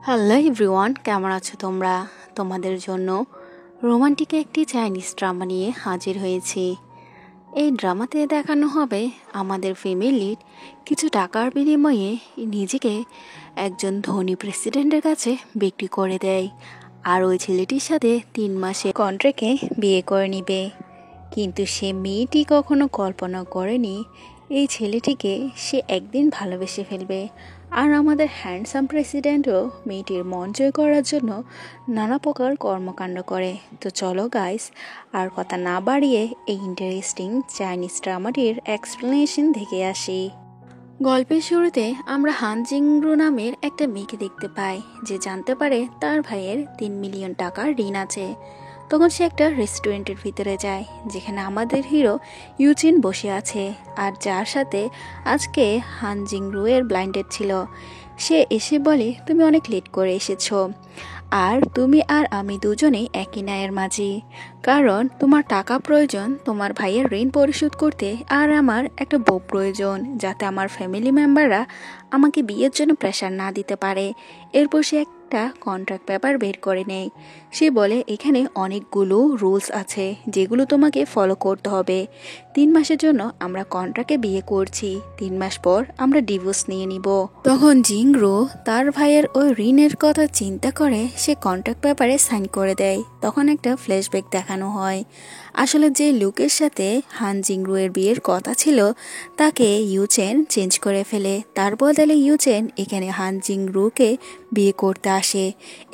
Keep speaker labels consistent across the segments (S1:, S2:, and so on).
S1: Hello everyone, কেমন আছো তোমরা? তোমাদের জন্য রোমান্টিক একটি চাইনিজ ড্রামা নিয়ে হাজির হয়েছি। এই ড্রামাতে দেখানো হবে আমাদের ফ্যামিলির কিছু টাকার বিনিময়ে নিজেকে একজন ধনী প্রেসিডেন্টের কাছে বিক্রি করে দেয়, আর ওই ছেলেটির সাথে 3 মাসে কন্ট্রাক্টে বিয়ে করে নিবে। কিন্তু সে মেয়েটি কখনো কল্পনা করেনি এই ছেলেটিকে সে একদিন ভালোবেসে ফেলবে। আর আমাদের হ্যান্ডসাম প্রেসিডেন্টও মেয়েটির মন জয় করার জন্য নানা প্রকার কর্মকাণ্ড করে। তো চলো গাইস, আর কথা না বাড়িয়ে এই ইন্টারেস্টিং চাইনিজ ড্রামাটির এক্সপ্লেনেশন দেখে আসি। গল্পের শুরুতে আমরা হান জিংরু নামের একটা মেয়েকে দেখতে পাই, যে জানতে পারে তার ভাইয়ের 3 মিলিয়ন টাকার ঋণ আছে। তখন সে একটা রেস্টুরেন্টের ভিতরে যায়, যেখানে আমাদের হিরো ইউচিন বসে আছে, আর যার সাথে আজকে হান জিংরু এর ব্লাইন্ড ডেট ছিল। সে এসে বলে, তুমি অনেক লেট করে এসেছো, আর তুমি আর আমি দুজনেই একই ন্যায়ের মাঝি। কারণ তোমার টাকা প্রয়োজন তোমার ভাইয়ের ঋণ পরিশোধ করতে, আর আমার একটা বউ প্রয়োজন, যাতে আমার ফ্যামিলি মেম্বাররা আমাকে বিয়ের জন্য প্রেশার না দিতে পারে। এরপর সে একটা কন্ট্রাক্ট পেপার বের করে নেয়। সে বলে, এখানে অনেকগুলো রুলস আছে যেগুলো তোমাকে ফলো করতে হবে। 3 মাসের জন্য আমরা কন্ট্রাক্টে বিয়ে করছি, 3 মাস পর আমরা ডিভোর্স নিয়ে নিব। তখন জিংরো তার ভাইয়ের ওই ঋণের কথা চিন্তা করে সে কন্ট্রাক্ট পেপারে সাইন করে দেয়। তখন একটা ফ্ল্যাশব্যাক দেখানো হয়। আসলে যে লুকের সাথে হান জিংরু এর বিয়ের কথা ছিল তাকে ইউচেন চেঞ্জ করে ফেলে। তার বদলে ইউচেন এখানে হান জিংরুকে বিয়ে করতে আসে।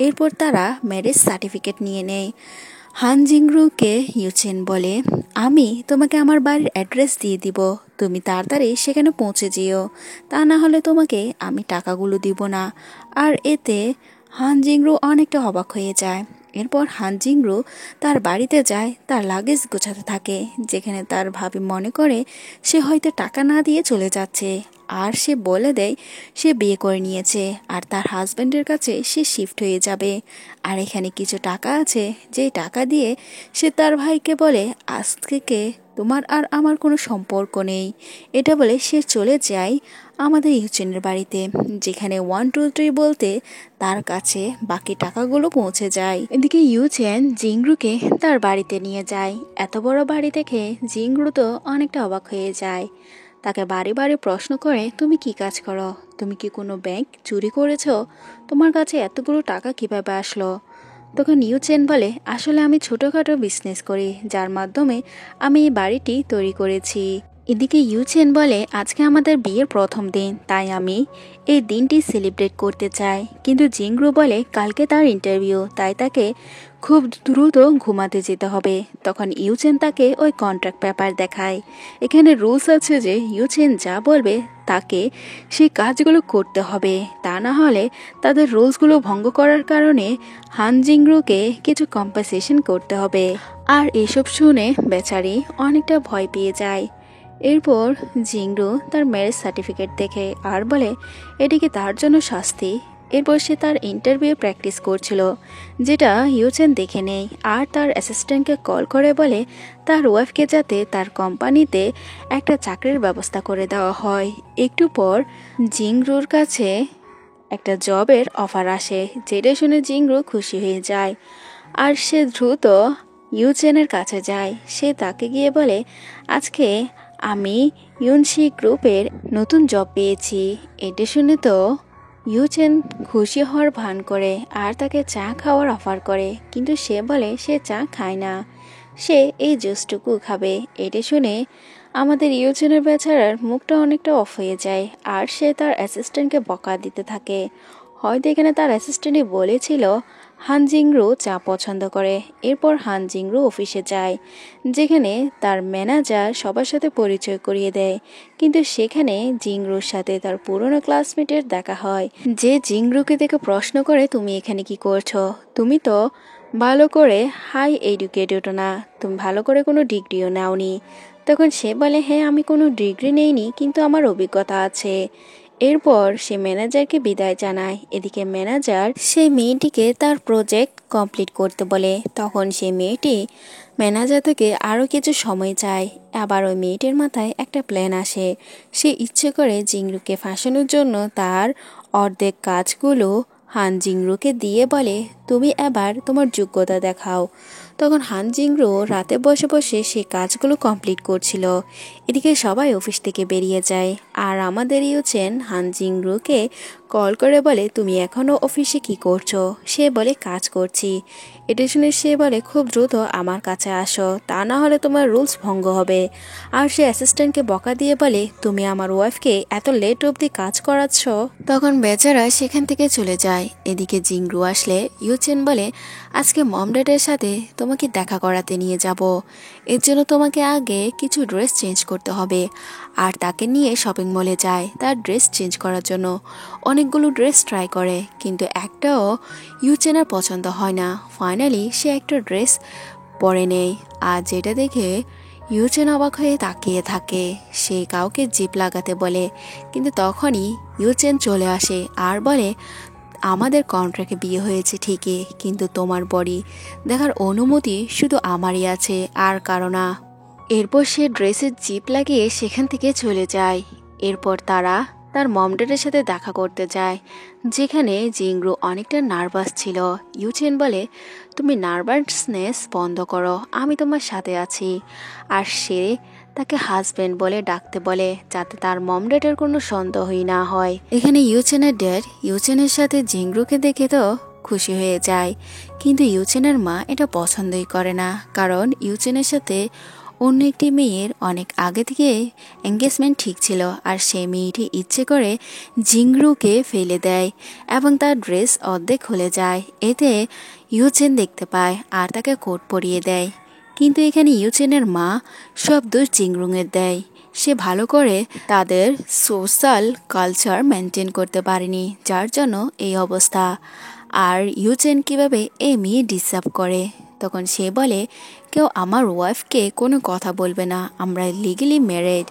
S1: এরপর তারা ম্যারেজ সার্টিফিকেট নিয়ে নেয়। হান জিংরুকে ইউচেন বলে, আমি তোমাকে আমার বাড়ির অ্যাড্রেস দিয়ে দিব, তুমি তাড়াতাড়ি সেখানে পৌঁছে যেও, তা না হলে তোমাকে আমি টাকাগুলো দিব না। আর এতে হান জিংরু অনেকটা অবাক হয়ে যায়। এরপর হান জিংরু তার বাড়িতে যায়, তার লাগেজ গোছাতে থাকে, যেখানে তার ভাবি মনে করে সে হয়তো টাকা না দিয়ে চলে যাচ্ছে। আর সে বলে দেয় সে বিয়ে করে নিয়েছে আর তার হাজব্যান্ডের কাছে সে শিফট হয়ে যাবে। আর এখানে কিছু টাকা আছে, যে টাকা দিয়ে সে তার ভাইকে বলে, আজ থেকে তোমার আর আমার কোনো সম্পর্ক নেই। এটা বলে সে চলে যায় আমাদের ইউচেনের বাড়িতে, যেখানে 1 2 3 বলতে তার কাছে বাকি টাকাগুলো পৌঁছে যায়। এদিকে ইউচেন জিংরুকে তার বাড়িতে নিয়ে যায়। এত বড় বাড়ি দেখে জিংরু তো অনেকটা অবাক হয়ে যায়। তাকে বারে বারে প্রশ্ন করে, তুমি কি কাজ করো? তুমি কি কোনো ব্যাংক চুরি করেছো? তোমার কাছে এতগুলো টাকা কিভাবে আসলো? তখন ইউচেন বলে, আসলে আমি ছোটোখাটো বিজনেস করি, যার মাধ্যমে আমি এই বাড়িটি তৈরি করেছি। এদিকে ইউচেন বলে, আজকে আমাদের বিয়ের প্রথম দিন, তাই আমি এই দিনটি সেলিব্রেট করতে চাই। কিন্তু জিংরু বলে, কালকে তার ইন্টারভিউ, তাই তাকে খুব দ্রুত ঘুমাতে যেতে হবে। তখন ইউচেন তাকে ওই কন্ট্রাক্ট পেপার দেখায়। এখানে রুলস আছে যে ইউচেন যা বলবে তাকে সেই কাজগুলো করতে হবে, তা না হলে তাদের রুলসগুলো ভঙ্গ করার কারণে হান জিংরুকে কিছু কম্পেনসেশন করতে হবে। আর এসব শুনে বেচারি অনেকটা ভয় পেয়ে যায়। এরপর জিংরু তার ম্যারেজ সার্টিফিকেট দেখে আর বলে, এটিকে তার জন্য শাস্তি। এরপর সে তার ইন্টারভিউ প্র্যাকটিস করছিল, যেটা ইউচেন দেখে নেয় আর তার অ্যাসিস্ট্যান্টকে কল করে বলে তার ওয়াইফকে যাতে তার কোম্পানিতে একটা চাকরির ব্যবস্থা করে দেওয়া হয়। একটু পর জিংরুর কাছে একটা জবের অফার আসে, যেটা শুনে জিংরু খুশি হয়ে যায়। আর সে দ্রুত ইউচেনের কাছে যায়। সে তাকে গিয়ে বলে, আজকে আমি ইউনশি গ্রুপের নতুন জব পেয়েছি। এটা শুনে তো ইউচেন খুশি হওয়ার ভান করে আর তাকে চা খাওয়ার অফার করে, কিন্তু সে বলে সে চা খায় না, সে এই জুসটুকু খাবে। এটা শুনে আমাদের ইউচেনের বেচারার মুখটা অনেকটা অফ হয়ে যায়, আর সে তার অ্যাসিস্ট্যান্টকে বকা দিতে থাকে। হয়তো এখানে তার অ্যাসিস্ট্যান্টই বলেছিল হান জিংরু চা পছন্দ করে। এরপর হান জিংরু অফিসে যায়, যেখানে তার ম্যানেজার সবার সাথে পরিচয় করিয়ে দেয়। কিন্তু সেখানে জিংরুর সাথে তার পুরনো ক্লাসমেটের দেখা হয়, যে জিংরুকে দেখে প্রশ্ন করে, তুমি এখানে কি করছো? তুমি তো ভালো করে হাই এডুকেটেড না, তুমি ভালো করে কোনো ডিগ্রিও নাওনি। তখন সে বলে, হ্যাঁ আমি কোনো ডিগ্রি নেইনি, কিন্তু আমার অভিজ্ঞতা আছে। এরপর সে ম্যানেজারকে বিদায় জানায়। এদিকে ম্যানেজার সেই মেয়েটিকে তার প্রজেক্ট কমপ্লিট করতে বলে। তখন সেই মেয়েটি ম্যানেজার থেকে আরও কিছু সময় চায়। আবার ওই মেয়েটির মাথায় একটা প্ল্যান আসে। সে ইচ্ছে করে জিংরুকে ফাঁসানোর জন্য তার অর্ধেক কাজগুলো হান জিংরুকে দিয়ে বলে, তুমি এবার তোমার যোগ্যতা দেখাও। তখন হান জিংরু রাতে বসে বসে সে কাজগুলো কমপ্লিট করছিল। এদিকে সবাই অফিস থেকে বেরিয়ে যায়, আর আমাদের ইউচেন হান জিংরুকে কল করে বলে, তুমি এখনও অফিসে কি করছো? সে বলে, কাজ করছি। এটা শুনে সে বলে, খুব দ্রুত আমার কাছে আসো, তা না হলে তোমার রুলস ভঙ্গ হবে। আর সে অ্যাসিস্ট্যান্টকে বকা দিয়ে বলে, তুমি আমার ওয়াইফকে এত লেট অবধি কাজ করাচ্ছ। তখন বেচারা সেখান থেকে চলে যায়। এদিকে জিংরু আসলে ইউচেন বলে, আজকে মম ড্যাডের সাথে তোমাকে দেখা করাতে নিয়ে যাব। এর জন্য তোমাকে আগে কিছু ড্রেস চেঞ্জ করতে হবে। আর তাকে নিয়ে শপিং মলে যায় তার ড্রেস চেঞ্জ করার জন্য। অনেকগুলো ড্রেস ট্রাই করে, কিন্তু একটাও ইউচেনের পছন্দ হয় না। ফাইনালি সে একটা ড্রেস পরে নেয়, আর যেটা দেখে ইউচেন অবাক হয়ে তাকিয়ে থাকে। সে কাউকে জিপ লাগাতে বলে, কিন্তু তখনই ইউচেন চলে আসে আর বলে, আমাদের কন্ট্রাক্টে বিয়ে হয়েছে ঠিকই, কিন্তু তোমার বডি দেখার অনুমতি শুধু আমারই আছে, আর কারো না। এরপর সে ড্রেসের জিপ লাগিয়ে সেখান থেকে চলে যায়। এরপর তারা তার মম ড্যাডের সাথে দেখা করতে যায়, যেখানে জিংরু অনেকটা নার্ভাস ছিল। ইউচেন বলে, তুমি নার্ভাসনেস বন্ধ করো, আমি তোমার সাথে আছি। আর সে তাকে হাজব্যান্ড বলে ডাকতে বলে, যাতে তার মম ড্যাডের কোনো সন্দেহই না হয়। এখানে ইউচেনের ড্যাড ইউচেনের সাথে জিংরুকে দেখে তো খুশি হয়ে যায়, কিন্তু ইউচেনের মা এটা পছন্দই করে না, কারণ ইউচেনের সাথে অন্য একটি মেয়ের অনেক আগে থেকে এঙ্গেজমেন্ট ঠিক ছিল। আর সেই মেয়েটি ইচ্ছে করে জিংরুকে ফেলে দেয় এবং তার ড্রেস অর্ধেক খুলে যায়। এতে ইউচেন দেখতে পায় আর তাকে কোট পরিয়ে দেয়। কিন্তু এখানে ইউচেনের মা সব দোষ জিংরুংয়ের দেয়। সে ভালো করে তাদের সোশ্যাল কালচার মেনটেন করতে পারেনি, যার জন্য এই অবস্থা। আর ইউচেন কিভাবে এই মেয়ে ডিস্টার্ব করে। তখন সে বলে, কেউ আমার ওয়াইফকে কোনো কথা বলবে না, আমরা লিগালি ম্যারিড।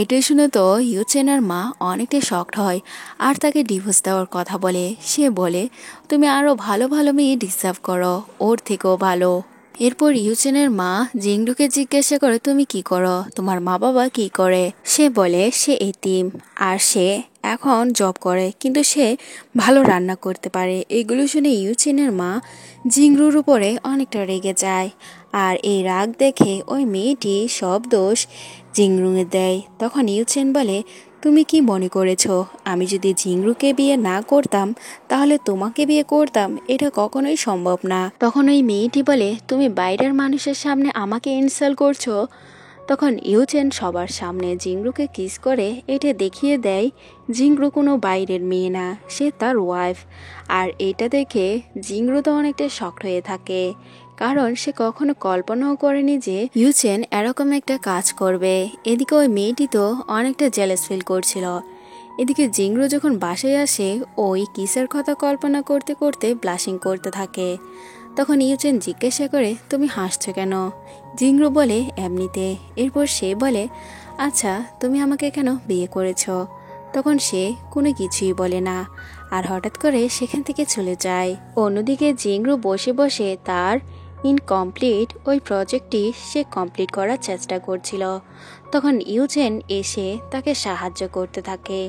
S1: এটাই শুনে তো ইউচেনের মা অনেকটা শকড হয় আর তাকে ডিভোর্স দেওয়ার কথা বলে। সে বলে, তুমি আরও ভালো ভালো মেয়ে ডিসার্ভ করো, ওর থেকেও ভালো। এরপর ইউচেনের মা জিংরুকে জিজ্ঞাসা করে, তুমি কি করো, তোমার মা বাবা কি করে? সে বলে সে এতিম, আর সে এখন জব করে, কিন্তু সে ভালো রান্না করতে পারে। এগুলো শুনে ইউচেনের মা জিংরুর উপরে অনেকটা রেগে যায়, আর এই রাগ দেখে ওই মেয়েটি সব দোষ জিংরুঙে দেয়। তখন ইউচেন বলে, তুমি কি মনে করেছো আমি যদি জিংরুকে বিয়ে না করতাম তাহলে তোমাকে বিয়ে করতাম? এটা কখনোই সম্ভব না। তখন ওই মেয়েটি বলে, তুমি বাইরের মানুষের সামনে আমাকে ইনসাল্ট করছো। তখন ইউচেন সবার সামনে জিংরুকে কিস করে এটা দেখিয়ে দেয় জিংরু কোনো বাইরের মেয়ে না, সে তার ওয়াইফ। আর এটা দেখে জিংরু তো অনেকটা শকড হয়ে থাকে, কারণ সে কখনো কল্পনাও করেনি যে ইউচেন এরকম একটা কাজ করবে। এদিকে ওই মেয়েটি তো অনেকটা জেলাস ফিল করছিল। এদিকে জিংরু যখন বাসায় আসে, ওই কিসের কথা কল্পনা করতে করতে ব্লাশিং করতে থাকে। তখন ইউচেন জিজ্ঞাসা করে, তুমি হাসছো কেন? জিংরু বলে, এমনিতে। এরপর সে বলে, আচ্ছা তুমি আমাকে কেন বিয়ে করেছ? তখন সে কোনো কিছুই বলে না, আর হঠাৎ করে সেখান থেকে চলে যায়। অন্যদিকে জিংরু বসে বসে তার ইনকমপ্লিট ওই প্রজেক্টটি সে কমপ্লিট করার চেষ্টা করছিল। তখন ইউচেন এসে তাকে সাহায্য করতে থাকে।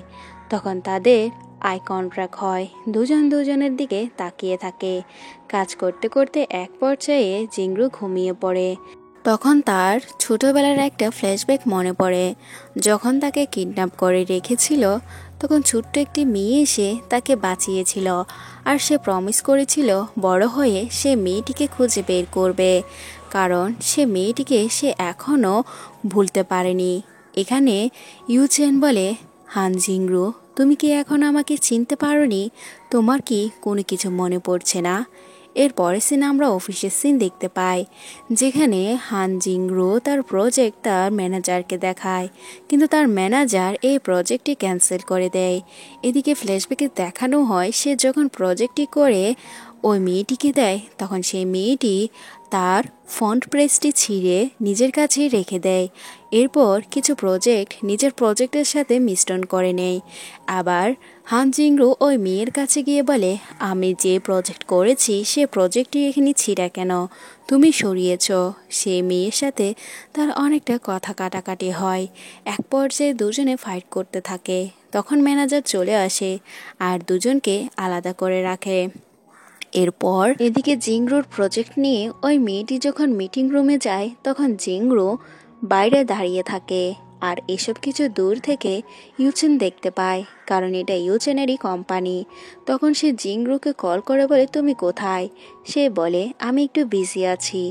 S1: তখন তাদের আই কন্ট্রাক্ট হয়, দুজন দুজনের দিকে তাকিয়ে থাকে। কাজ করতে করতে এক পর্যায়ে জিংরু ঘুমিয়ে পড়ে। তখন তার ছোটবেলার একটা ফ্ল্যাশব্যাক মনে পড়ে। যখন তাকে কিডন্যাপ করে রেখেছিল, তখন ছোট্ট একটি মেয়ে এসে তাকে বাঁচিয়েছিল, আর সে প্রমিস করেছিল বড় হয়ে সে মেয়েটিকে খুঁজে বের করবে, কারণ সে মেয়েটিকে সে এখনও ভুলতে পারেনি। এখানে ইউচেন বলে, হান জিংরু, তুমি কি এখন আমাকে চিনতে পারোনি? তোমার কি কোনো কিছু মনে পড়ছে না? এর পরের সিনে আমরা অফিসের সিন দেখতে পাই, যেখানে হান জিংরু তার প্রজেক্ট তার ম্যানেজারকে দেখায়, কিন্তু তার ম্যানেজার এই প্রজেক্টটি ক্যান্সেল করে দেয়। এদিকে ফ্ল্যাশব্যাকে দেখানো হয় সে যখন প্রজেক্টটি করে ওই মেয়েটিকে দেয়, তখন সেই মেয়েটি তার ফন্ট প্রেসটি ছিঁড়ে নিজের কাছেই রেখে দেয়। এরপর কিছু প্রজেক্ট নিজের প্রজেক্টের সাথে মিশ্রণ করে নেয়। আবার হান জিংরু ওই মেয়ের কাছে গিয়ে বলে, আমি যে প্রজেক্ট করেছি সে প্রজেক্টটি এখানে ছিঁড়া কেন, তুমি সরিয়েছ। সে মেয়ের সাথে তার অনেকটা কথা কাটাকাটি হয়। এক পর্যায়ে দুজনে ফাইট করতে থাকে। তখন ম্যানেজার চলে আসে আর দুজনকে আলাদা করে রাখে। এরপর এদিকে জিংরুর প্রজেক্ট নিয়ে ওই মেয়েটি যখন মিটিং রুমে যায় তখন জিংরু বাইরে দাঁড়িয়ে থাকে আর এসব কিছু দূর থেকে ইউচেন দেখতে পায়, কারণ এটা ইউচেনেরই কোম্পানি। তখন সে জিংরুকে কল করে বলে, তুমি কোথায়? সে বলে, আমি একটু বিজি আছি।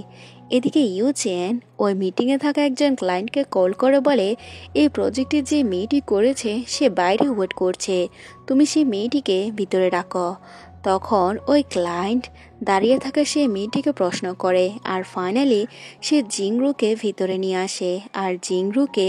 S1: এদিকে ইউচেন ওই মিটিংয়ে থাকা একজন ক্লায়েন্টকে কল করে বলে, এই প্রজেক্টে যে মেয়েটি করেছে সে বাইরে ওয়েট করছে, তুমি সেই মেয়েটিকে ভিতরে রাখো। তখন ওই ক্লায়েন্ট দাঁড়িয়ে থাকা সে মেয়েটিকে প্রশ্ন করে আর ফাইনালি সে জিংরুকে ভিতরে নিয়ে আসে আর জিংরুকে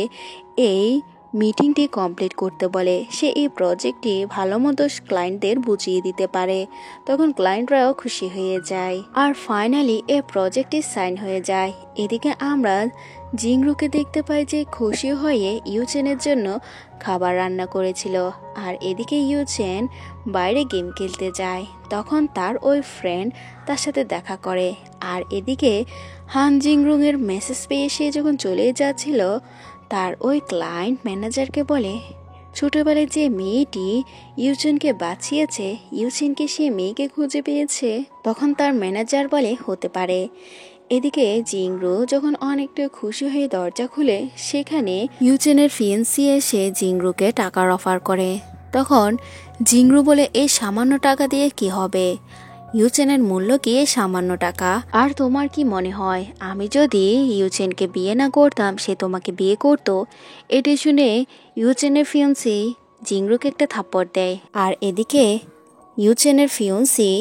S1: এই মিটিংটি কমপ্লিট করতে বলে। সে এই প্রজেক্টটি ভালো মতো ক্লায়েন্টদের বুঝিয়ে দিতে পারে। তখন ক্লায়েন্টরাও খুশি হয়ে যায় আর ফাইনালি এই প্রজেক্টটি সাইন হয়ে যায়। এদিকে আমরা জিংরুকে দেখতে পাই যে খুশি হয়ে ইউচেনের জন্য খাবার রান্না করেছিল আর এদিকে ইউচেন বাইরে গেম খেলতে যায়। তখন তার ওই ফ্রেন্ড তার সাথে দেখা করে আর এদিকে হান জিংরুং এর মেসেজ পেয়ে সে যখন চলে যাচ্ছিল তার ওই ক্লায়েন্ট ম্যানেজারকে বলে, ছোটবেলায় যে মেয়েটি ইউচেনকে বাঁচিয়েছে ইউচেনকে সে মেয়েকে খুঁজে পেয়েছে। তখন তার ম্যানেজার বলে, হতে পারে। এদিকে জিংরু যখন অনেকটা খুশি হয়ে দরজা খুলে সেখানে ইউচেনের ফিয়েন্সি এসে জিংরুকে টাকার অফার করে। তখন জিংরু বলে, এই সামান্য টাকা দিয়ে কি হবে? ইউচেনের মূল্য কি এই সামান্য টাকা? আর তোমার কি মনে হয় আমি যদি ইউচেনকে বিয়ে না করতাম সে তোমাকে বিয়ে করতো? এটি শুনে ইউচেনের ফিয়েন্সি জিংরুকে একটা থাপ্পড় দেয় আর এদিকে ইউচেনের ফিয়েন্সি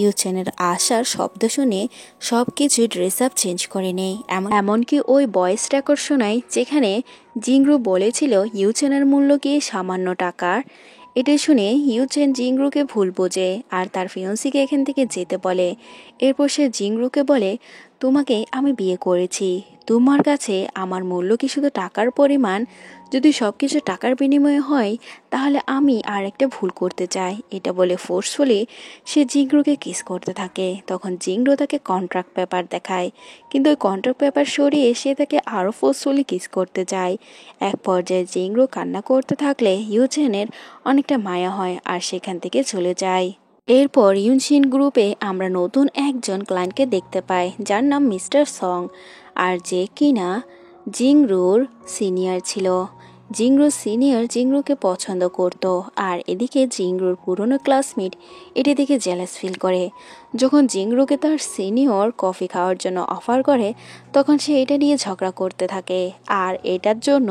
S1: ইউচেনের আসার শব্দ শুনে সব কিছু ড্রেস আপ চেঞ্জ করে নেয়। এমনকি ওই ভয়েস রেকর্ড শোনায় যেখানে জিংরু বলেছিল ইউচেনের মূল্য কি সামান্য টাকার। এটা শুনে ইউচেন জিংরুকে ভুল বোঝে আর তার ফিয়ন্সিকে এখান থেকে যেতে বলে। এরপর সে জিংরুকে বলে, তোমাকে আমি বিয়ে করেছি, তোমার কাছে আমার মূল্য কি শুধু টাকার পরিমাণ? যদি সব কিছু টাকার বিনিময়ে হয় তাহলে আমি আর একটা ভুল করতে চাই। এটা বলে ফোর্সফুলি সে জিংরুকে কিস করতে থাকে। তখন জিংরু তাকে কন্ট্রাক্ট পেপার দেখায়, কিন্তু ওই কন্ট্রাক্ট পেপার সরিয়ে সে তাকে আরও ফোর্সফুলি কিস করতে চায়। এক পর্যায়ে জিংরু কান্না করতে থাকলে ইউচেনের অনেকটা মায়া হয় আর সেখান থেকে চলে যায়। এরপর ইউনশিন গ্রুপে আমরা নতুন একজন ক্লায়েন্টকে দেখতে পাই যার নাম মিস্টার সং, আর যে কিনা জিংরুর সিনিয়র ছিল। জিংরু সিনিয়র জিংরুকে পছন্দ করত আর এদিকে জিংরুর পুরনো ক্লাসমেট এটি দেখে জেলাস ফিল করে। যখন জিংরুকে তার সিনিয়র কফি খাওয়ার জন্য অফার করে তখন সে এটা নিয়ে ঝগড়া করতে থাকে আর এটার জন্য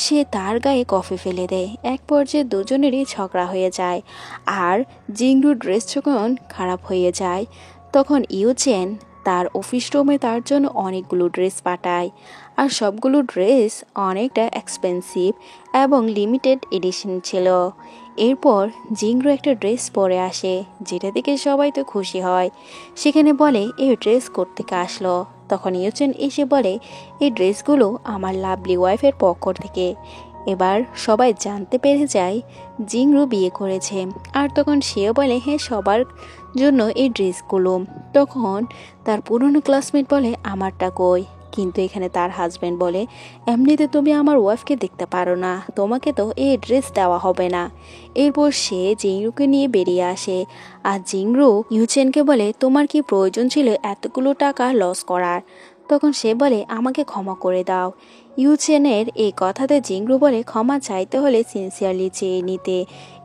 S1: সে তার গায়ে কফি ফেলে দেয়। এক পর্যায়ে দুজনেরই ঝগড়া হয়ে যায় আর জিংরুর ড্রেস যখন খারাপ হয়ে যায় তখন ইউচেন তার অফিস রুমে তার জন্য অনেকগুলো ড্রেস পাঠায় আর সবগুলো ড্রেস অনেকটা এক্সপেন্সিভ এবং লিমিটেড এডিশন ছিল। এরপর জিংরু একটা ড্রেস পরে আসে যেটা দেখে সবাই তো খুশি হয়। সেখানে বলে, এই ড্রেস কোত্থেকে আসলো? তখন ইউচেন এসে বলে, এই ড্রেসগুলো আমার লাভলি ওয়াইফের পক্ষ থেকে। এবার সবাই জানতে পেরে যায় জিংরু বিয়ে করেছে আর তখন সেও বলে, হ্যাঁ সবার জন্য এই ড্রেসগুলো। তখন তার পুরনো ক্লাসমেট বলে, আমারটা কই? কিন্তু এখানে তার হাজব্যান্ড বলে, এমনিতে তুমি আমার ওয়াইফকে দেখতে পারো না, তোমাকে তো এই ড্রেস দেওয়া হবে না। এরপর সে জিংরুকে নিয়ে বেরিয়ে আসে আর জিংরু ইউচেনকে বলে, তোমার কি প্রয়োজন ছিল এতগুলো টাকা লস করার? তখন সে বলে, আমাকে ক্ষমা করে দাও। ইউচেনের এই কথাতে জিংরু বলে, ক্ষমা চাইতে হলে সিনসিয়ারলি চেয়ে নিতে,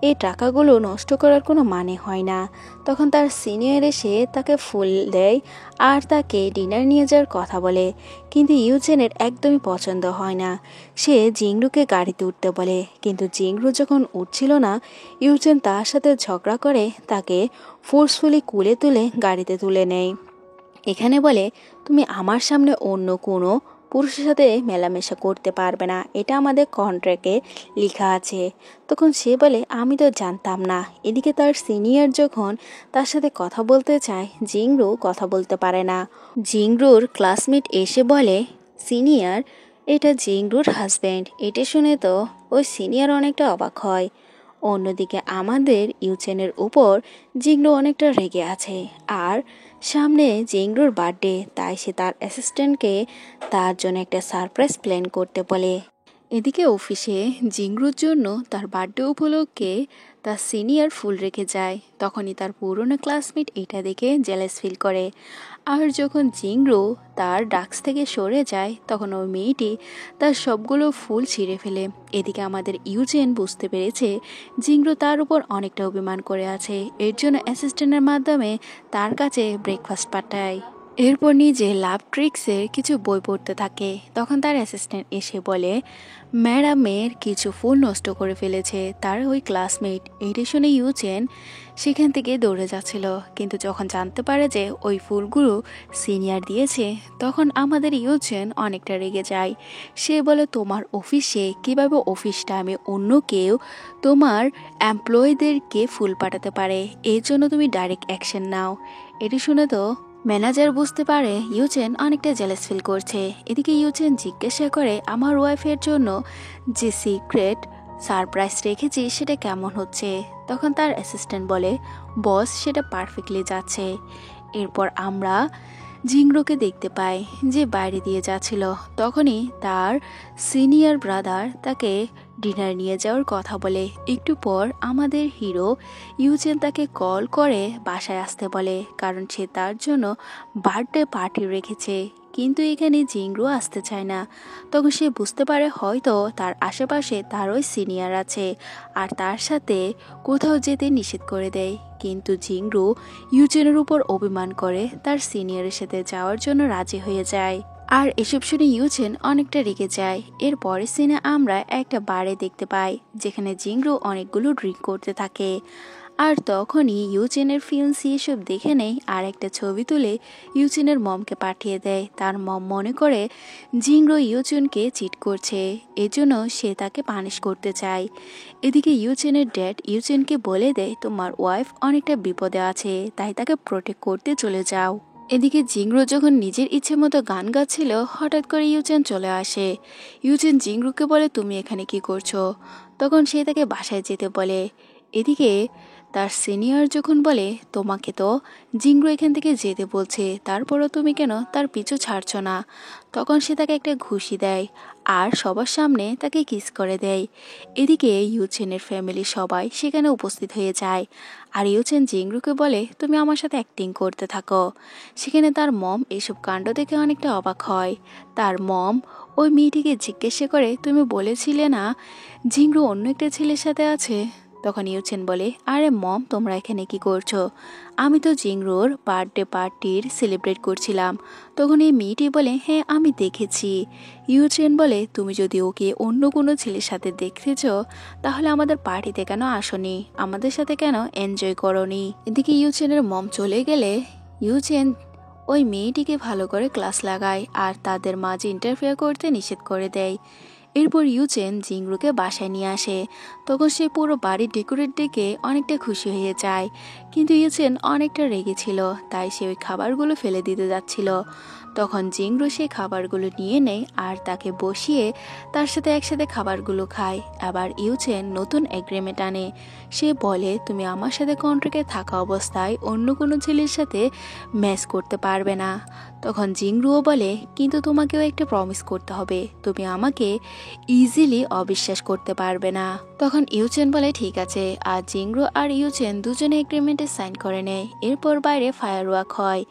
S1: এই টাকাগুলো নষ্ট করার কোনো মানে হয় না। তখন তার সিনিয়র এসে তাকে ফুল দেয় আর তাকে ডিনার নিয়ে যাওয়ার কথা বলে, কিন্তু ইউচেনের একদমই পছন্দ হয় না। সে জিংরুকে গাড়িতে উঠতে বলে, কিন্তু জিংরু যখন উঠছিল না ইউচেন তার সাথে ঝগড়া করে তাকে ফোর্সফুলি কুলে তুলে গাড়িতে তুলে নেয়। এখানে বলে, তুমি আমার সামনে অন্য কোনো পুরুষের সাথে মেলামেশা করতে পারবে না, এটা আমাদের কন্ট্রাক্টে লেখা আছে। তখন সে বলে, আমি তো জানতাম না। এদিকে তার সিনিয়র যখন তার সাথে কথা বলতে চায় জিংরু কথা বলতে পারে না। জিংরুর ক্লাসমেট এসে বলে, সিনিয়র এটা জিংরুর হাজব্যান্ড। এটা শুনে তো ওই সিনিয়র অনেকটা অবাক হয়। অন্যদিকে আমাদের ইউচেনের উপর জিংরু অনেকটা রেগে আছে আর সামনে জিংরুর বার্থডে, তাই সে তার অ্যাসিস্ট্যান্টকে তার জন্য একটা সারপ্রাইজ প্ল্যান করতে বলে। এদিকে অফিসে জিংরুর জন্য তার বার্থডে উপলক্ষে তার সিনিয়র ফুল রেখে যায়। তখনই তার পুরনো ক্লাসমেট এটা দেখে জেলাস ফিল করে। আর যখন জিংরু তার ডাস্ক থেকে সরে যায় তখন ওই মেয়েটি তার সবগুলো ফুল ছিঁড়ে ফেলে। এদিকে আমাদের ইউজেন বুঝতে পেরেছে জিংরু তার উপর অনেকটা অভিমান করে আছে, এর জন্য অ্যাসিস্ট্যান্টের মাধ্যমে তার কাছে ব্রেকফাস্ট পাঠায়। এরপর নিজে লাভ ট্রিক্সের কিছু বই পড়তে থাকে। তখন তার অ্যাসিস্ট্যান্ট এসে বলে ম্যাডামের কিছু ফুল নষ্ট করে ফেলেছে তার ওই ক্লাসমেট। এটি শুনে ইউজেন সেখান থেকে দৌড়ে যাচ্ছিল, কিন্তু যখন জানতে পারে যে ওই ফুলগুলো সিনিয়র দিয়েছে তখন আমাদের ইউজেন অনেকটা রেগে যায়। সে বলে তোমার অফিসে কিভাবে অফিস টাইমে অন্য কেউ তোমার এমপ্লয়ীদেরকে ফুল পাঠাতে পারে, এর জন্য তুমি ডাইরেক্ট অ্যাকশন নাও। এটি শুনে তো ম্যানেজার বুঝতে পারে ইউজেন অনেকটা জেলাস ফিল করছে। এদিকে ইউজেন জিজ্ঞাসা করে আমার ওয়াইফের জন্য যে সিক্রেট সারপ্রাইজ রেখেছি সেটা কেমন হচ্ছে। তখন তার অ্যাসিস্ট্যান্ট বলে বস সেটা পারফেক্টলি যাচ্ছে। এরপর আমরা জিংরুকে দেখতে পাই যে বাইরে দিয়ে যাচ্ছিল। তখনই তার সিনিয়র ব্রাদার তাকে ডিনার নিয়ে যাওয়ার কথা বলে। একটু পর আমাদের হিরো ইউজেন তাকে কল করে বাসায় আসতে বলে, কারণ সে তার জন্য বার্থডে পার্টি রেখেছে। কিন্তু এখানে জিংরু আসতে চায় না। তখন সে বুঝতে পারে হয়তো তার আশেপাশে তার ওই সিনিয়র আছে আর তার সাথে কোথাও যেতে নিষেধ করে দেয়। কিন্তু জিংরু ইউজেনের উপর অভিমান করে তার সিনিয়রের সাথে যাওয়ার জন্য রাজি হয়ে যায়। আর এসব শুনে ইউজেন অনেকটা রেগে যায়। এর পরের সিনে আমরা একটা বারে দেখতে পাই যেখানে জিংরু অনেকগুলো ড্রিঙ্ক করতে থাকে। আর তখনই ইউজেনের ফিয়ান্সি এসব দেখে নেয় আর একটা ছবি তুলে ইউজেনের মমকে পাঠিয়ে দেয়। তার মম মনে করে জিংরু ইউজেনকে চিট করছে, এজন্য সে তাকে পানিশ করতে চায়। এদিকে ইউজেনের ড্যাড ইউজেনকে বলে দেয় তোমার ওয়াইফ অনেকটা বিপদে আছে, তাই তাকে প্রোটেক্ট করতে চলে যাও। এদিকে জিংরু যখন নিজের ইচ্ছে মতো গান গাচ্ছিল হঠাৎ করে ইউজেন চলে আসে। ইউজেন জিংরুকে বলে তুমি এখানে কি করছো। তখন সে তাকে বাসায় যেতে বলে। এদিকে তার সিনিয়র যখন বলে তোমাকে তো জিংরু এখান থেকে যেতে বলছে, তারপরও তুমি কেন তার পিছু ছাড়ছ না। তখন সে তাকে একটা ঘুষি দেয় আর সবার সামনে তাকে কিস করে দেয়। এদিকে ইউজেনের ফ্যামিলি সবাই সেখানে উপস্থিত হয়ে যায় আর ইউজেন জিংরুকে বলে তুমি আমার সাথে অ্যাক্টিং করতে থাকো। সেখানে তার মম এসব কাণ্ড দেখে অনেকটা অবাক হয়। তার মম ওই মেয়েটিকে জিজ্ঞাসা করে তুমি বলেছিলে না জিংরু অন্য একটা ছেলের সাথে আছে। তখন ইউজেন বলে আরে মম তোমরা এখানে কি করছো, আমি তো জিংরুর বার্থডে পার্টির সেলিব্রেট করছিলাম। তখন এই মেয়েটি বলে হ্যাঁ আমি দেখেছি। ইউজেন বলে তুমি যদি ওকে অন্য কোনো ছেলের সাথে দেখেছ তাহলে আমাদের পার্টিতে কেন আসনি, আমাদের সাথে কেন এনজয় করনি। এদিকে ইউজেনের মম চলে গেলে ইউজেন ওই মেয়েটিকে ভালো করে ক্লাস লাগায় আর তাদের মাঝে ইন্টারফেয়ার করতে নিষেধ করে দেয়। এরপর ইউজেন জিংরুকে বাসায় নিয়ে আসে। তখন সে পুরো বাড়ির ডেকোরেট দেখে অনেকটা খুশি হয়ে যায়, কিন্তু ইউজেন অনেকটা রেগেছিল, তাই সে ওই খাবারগুলো ফেলে দিতে যাচ্ছিল। তখন জিংরু সেই খাবারগুলো নিয়ে নেয় আর তাকে বসিয়ে তার সাথে একসাথে খাবারগুলো খায়। আবার ইউজেন নতুন এগ্রিমেন্ট আনে। সে বলে তুমি আমার সাথে কন্ট্রাক্টে থাকা অবস্থায় অন্য কোনো ছেলের সাথে ম্যাচ করতে পারবে না। তখন জিংরুও বলে কিন্তু তোমাকেও একটা প্রমিস করতে হবে, তুমি আমাকে ইজিলি অবিশ্বাস করতে পারবে না। তখন ইউজেন বলে ঠিক আছে, আর জিংরু আর ইউজেন দুজনে এগ্রিমেন্টে সাইন করে নেয়। এরপর বাইরে ফায়ারওয়ার্ক হয়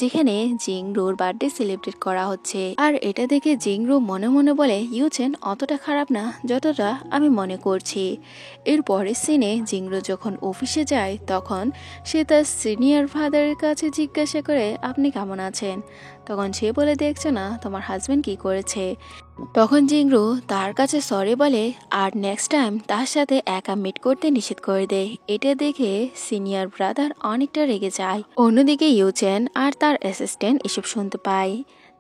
S1: যেখানে জিংরুর বার্থডে সেলিব্রেট করা হচ্ছে। আর এটা দেখে জিংরু মনে মনে বলে ইউজেন অতটা খারাপ না যতটা আমি মনে করছি। এর পরের সিনে জিংরু যখন অফিসে যায় তখন সে তার সিনিয়র ফাদারের কাছে জিজ্ঞাসা করে আপনি কেমন আছেন। তখন সে বলে দেখছো না তোমার হাজবেন্ড কি করেছে। তখন জিংরু তার কাছে সরি বলে আর নেক্সট টাইম তার সাথে একা মিট করতে নিষেধ করে দেয়। এটা দেখে সিনিয়র ব্রাদার অনেকটা রেগে যায়। অন্যদিকে ইউজেন আর তার অ্যাসিস্ট্যান্ট এসব শুনতে পায়।